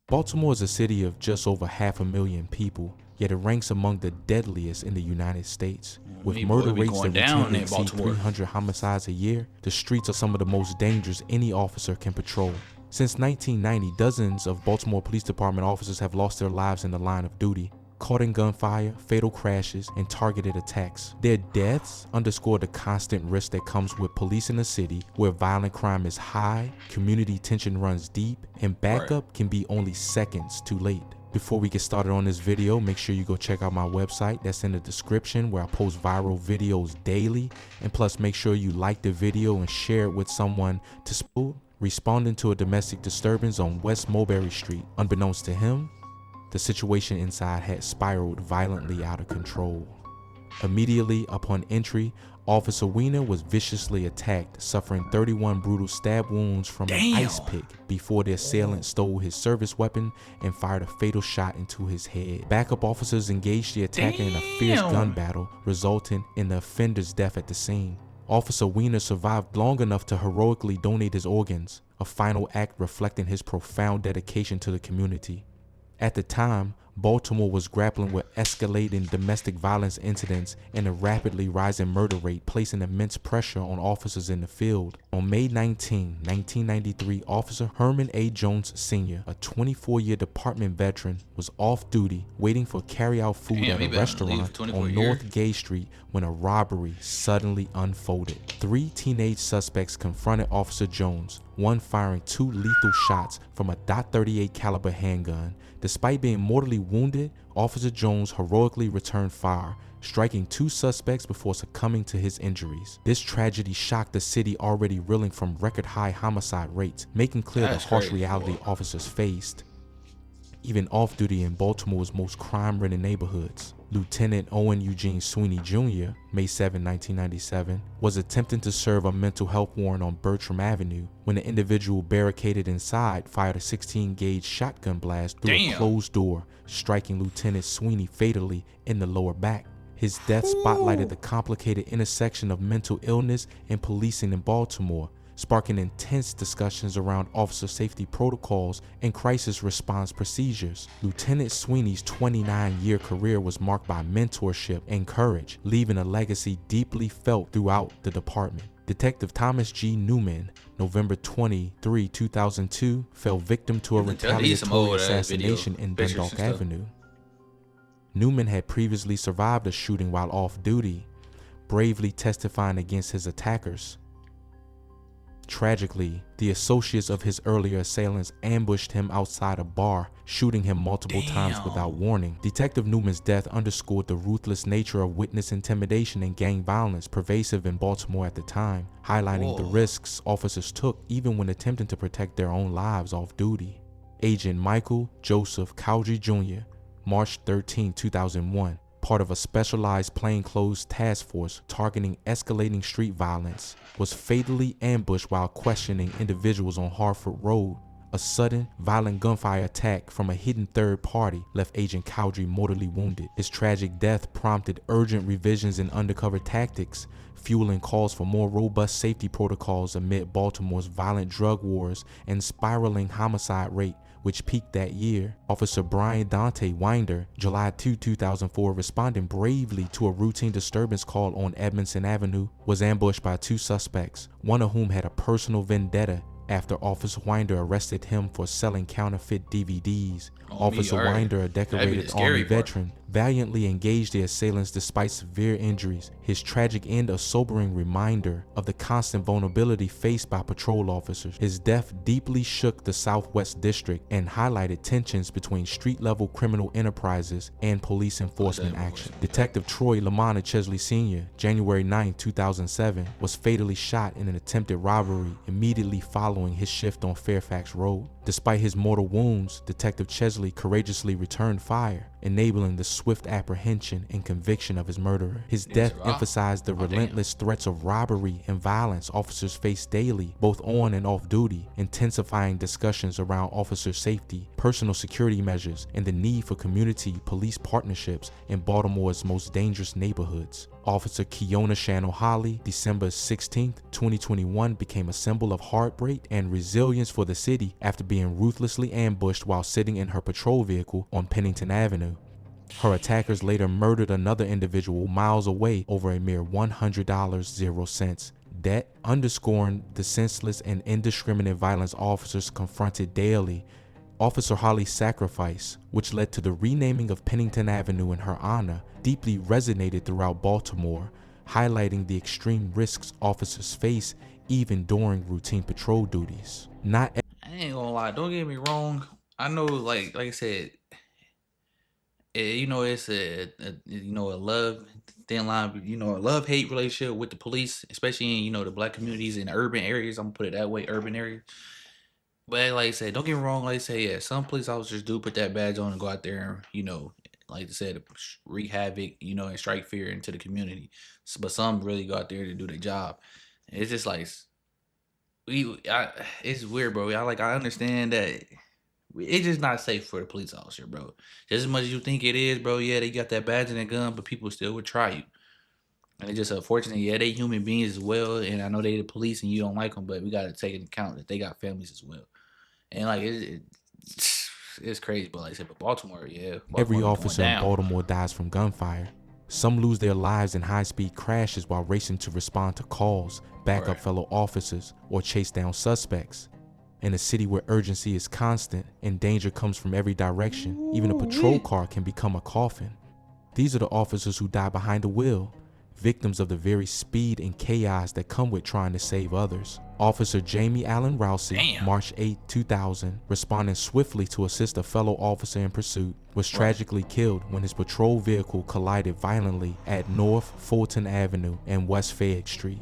Baltimore is a city of just over 500,000 people, yet it ranks among the deadliest in the United States. With murder rates that routinely exceed 300 homicides a year, the streets are some of the most dangerous any officer can patrol. Since 1990, dozens of Baltimore Police Department officers have lost their lives in the line of duty, caught in gunfire, fatal crashes, and targeted attacks. Their deaths underscore the constant risk that comes with policing a city where violent crime is high, community tension runs deep, and backup can be only seconds too late. Before we get started on this video, make sure you go check out my website that's in the description where I post viral videos daily, and plus make sure you like the video and share it with someone to support. Responding to a domestic disturbance on West Mulberry Street. Unbeknownst to him, the situation inside had spiraled violently out of control. Immediately upon entry, Officer Weiner was viciously attacked, suffering 31 brutal stab wounds from an ice pick before the assailant stole his service weapon and fired a fatal shot into his head. Backup officers engaged the attacker in a fierce gun battle, resulting in the offender's death at the scene. Officer Weiner survived long enough to heroically donate his organs, a final act reflecting his profound dedication to the community. At the time, Baltimore was grappling with escalating domestic violence incidents and a rapidly rising murder rate, placing immense pressure on officers in the field. On May 19, 1993, Officer Herman A. Jones Sr., a 24-year department veteran, was off duty waiting for carry-out food at a restaurant on North Gay Street when a robbery suddenly unfolded. 3 teenage suspects confronted Officer Jones, one firing 2 lethal shots from a .38 caliber handgun. Despite being mortally wounded, Officer Jones heroically returned fire, striking 2 suspects before succumbing to his injuries. This tragedy shocked the city already reeling from record-high homicide rates, making clear the harsh reality officers faced. Even off-duty in Baltimore's most crime-ridden neighborhoods, Lieutenant Owen Eugene Sweeney Jr., May 7, 1997, was attempting to serve a mental health warrant on Bertram Avenue when an individual barricaded inside fired a 16-gauge shotgun blast through a closed door, striking Lieutenant Sweeney fatally in the lower back. His death spotlighted the complicated intersection of mental illness and policing in Baltimore, sparking intense discussions around officer safety protocols and crisis response procedures. Lieutenant Sweeney's 29-year career was marked by mentorship and courage, leaving a legacy deeply felt throughout the department. Detective Thomas G. Newman, November 23, 2002, fell victim to a retaliatory assassination in Dundalk Avenue. Newman had previously survived a shooting while off duty, bravely testifying against his attackers. Tragically, the associates of his earlier assailants ambushed him outside a bar, shooting him multiple times without warning. Detective Newman's death underscored the ruthless nature of witness intimidation and gang violence pervasive in Baltimore at the time, highlighting the risks officers took even when attempting to protect their own lives off duty. Agent Michael Joseph Cowdrey Jr., March 13, 2001, part of a specialized plainclothes task force targeting escalating street violence, was fatally ambushed while questioning individuals on Harford Road. A sudden, violent gunfire attack from a hidden third party left Agent Cowdrey mortally wounded. His tragic death prompted urgent revisions in undercover tactics, fueling calls for more robust safety protocols amid Baltimore's violent drug wars and spiraling homicide rate, which peaked that year. Officer Brian Dante Winder, July 2, 2004, responding bravely to a routine disturbance call on Edmondson Avenue, was ambushed by 2 suspects, one of whom had a personal vendetta after Officer Winder arrested him for selling counterfeit DVDs. Officer Winder, a decorated Army veteran, valiantly engaged the assailants despite severe injuries. His tragic end a sobering reminder of the constant vulnerability faced by patrol officers. His death deeply shook the Southwest District and highlighted tensions between street-level criminal enterprises and police enforcement action. Detective Troy Lamont Chesley Sr., January 9, 2007, was fatally shot in an attempted robbery immediately following his shift on Fairfax Road. Despite his mortal wounds, Detective Chesley courageously returned fire, enabling the swift apprehension and conviction of his murderer. His death emphasized the relentless threats of robbery and violence officers face daily, both on and off duty, intensifying discussions around officer safety, personal security measures, and the need for community police partnerships in Baltimore's most dangerous neighborhoods. Officer Keona Shannon Holly, December 16, 2021, became a symbol of heartbreak and resilience for the city after being being ruthlessly ambushed while sitting in her patrol vehicle on Pennington Avenue. Her attackers later murdered another individual miles away over a mere $100.00 debt, underscoring the senseless and indiscriminate violence officers confronted daily. Officer Holly's sacrifice, which led to the renaming of Pennington Avenue in her honor, deeply resonated throughout Baltimore, highlighting the extreme risks officers face even during routine patrol duties. I ain't gonna lie, don't get me wrong. I know, like I said, it's a love thin line, a love-hate relationship with the police, especially in, the black communities in urban areas. I'm gonna put it that way, urban areas. But like I said, don't get me wrong, like I say, yeah, some police officers do put that badge on and go out there and, like I said, wreak havoc, and strike fear into the community. But some really go out there to do their job. It's just like it's weird, bro. I understand that it's just not safe for the police officer, bro. Just as much as you think it is, bro. Yeah, they got that badge and that gun, but people still would try you. And it's just unfortunate. Yeah, they human beings as well, and I know they the police and you don't like them, but we got to take into account that they got families as well. And like it's crazy, but like I said, but Baltimore, Every officer in Baltimore dies from gunfire. Some lose their lives in high-speed crashes while racing to respond to calls, back up fellow officers, or chase down suspects. In a city where urgency is constant and danger comes from every direction, even a patrol car can become a coffin. These are the officers who die behind the wheel, victims of the very speed and chaos that come with trying to save others. Officer Jamie Allen Rousey, March 8, 2000, responding swiftly to assist a fellow officer in pursuit, was tragically killed when his patrol vehicle collided violently at North Fulton Avenue and West Fayette Street.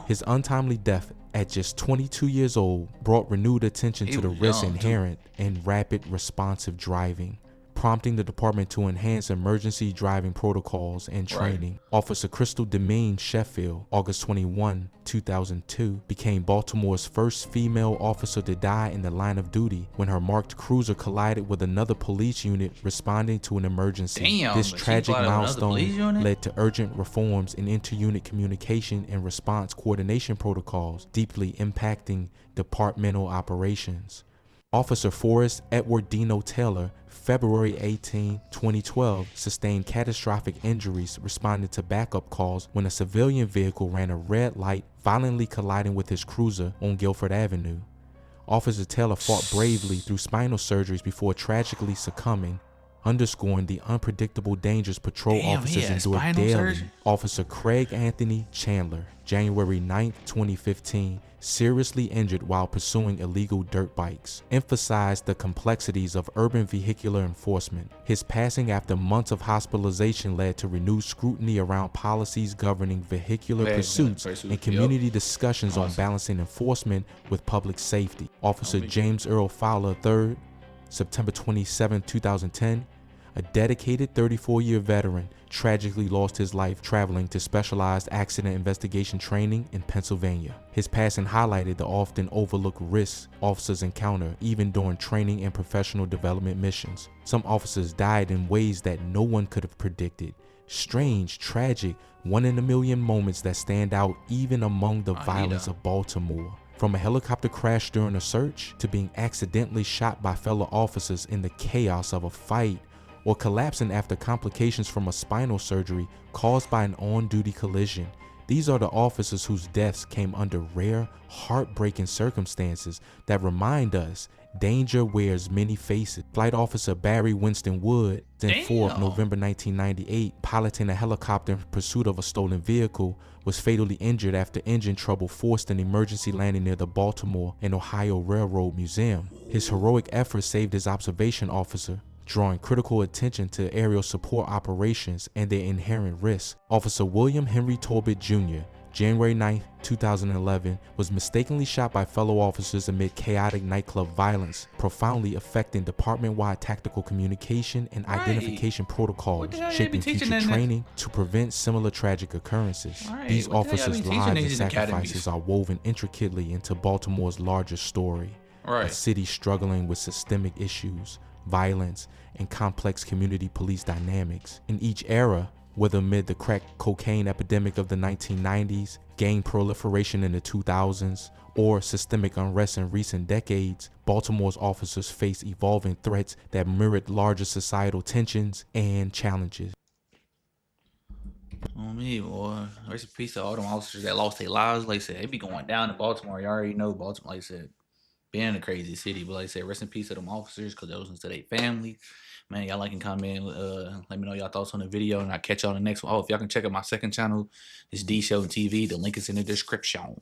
His untimely death at just 22 years old brought renewed attention to the risks inherent in rapid responsive driving, prompting the department to enhance emergency driving protocols and training. Officer Crystal Demeen Sheffield, August 21, 2002, became Baltimore's first female officer to die in the line of duty when her marked cruiser collided with another police unit responding to an emergency. This tragic milestone led to urgent reforms in inter-unit communication and response coordination protocols, deeply impacting departmental operations. Officer Forrest Edward Dino Taylor, February 18, 2012, sustained catastrophic injuries responding to backup calls when a civilian vehicle ran a red light, violently colliding with his cruiser on Guilford Avenue. Officer Taylor fought bravely through spinal surgeries before tragically succumbing, underscoring the unpredictable dangers patrol officers endure daily. Officer Craig Anthony Chandler, January 9, 2015, seriously injured while pursuing illegal dirt bikes, emphasized the complexities of urban vehicular enforcement. His passing after months of hospitalization led to renewed scrutiny around policies governing vehicular pursuits and community discussions on balancing enforcement with public safety. Officer James Earl Fowler III, September 27, 2010, a dedicated 34-year veteran, tragically lost his life traveling to specialized accident investigation training in Pennsylvania. His passing highlighted the often overlooked risks officers encounter even during training and professional development missions. Some officers died in ways that no one could have predicted. Strange, tragic, one-in-a-million moments that stand out even among the violence of Baltimore. From a helicopter crash during a search to being accidentally shot by fellow officers in the chaos of a fight, or collapsing after complications from a spinal surgery caused by an on-duty collision. These are the officers whose deaths came under rare, heartbreaking circumstances that remind us danger wears many faces. Flight Officer Barry Winston Wood, then 4th November 1998, piloting a helicopter in pursuit of a stolen vehicle, was fatally injured after engine trouble forced an emergency landing near the Baltimore and Ohio Railroad Museum. His heroic efforts saved his observation officer, drawing critical attention to aerial support operations and their inherent risks. Officer William Henry Talbot Jr., January 9, 2011, was mistakenly shot by fellow officers amid chaotic nightclub violence, profoundly affecting department-wide tactical communication and identification protocols, shaping future training to prevent similar tragic occurrences. These officers' lives and sacrifices are woven intricately into Baltimore's larger story, a city struggling with systemic issues, violence, and complex community police dynamics. In each era, Whether amid the crack cocaine epidemic of the 1990s, gang proliferation in the 2000s, or systemic unrest in recent decades, Baltimore's officers face evolving threats that mirrored larger societal tensions and challenges. On me, boy. Rest in peace to all them officers that lost their lives. Like I said, they be going down to Baltimore. You already know Baltimore, like I said, being a crazy city. But like I said, rest in peace to them officers because those to their family. Man, y'all like and comment. Let me know y'all thoughts on the video, and I'll catch y'all on the next one. Oh, if y'all can check out my second channel, it's D.SHELTON TV. The link is in the description.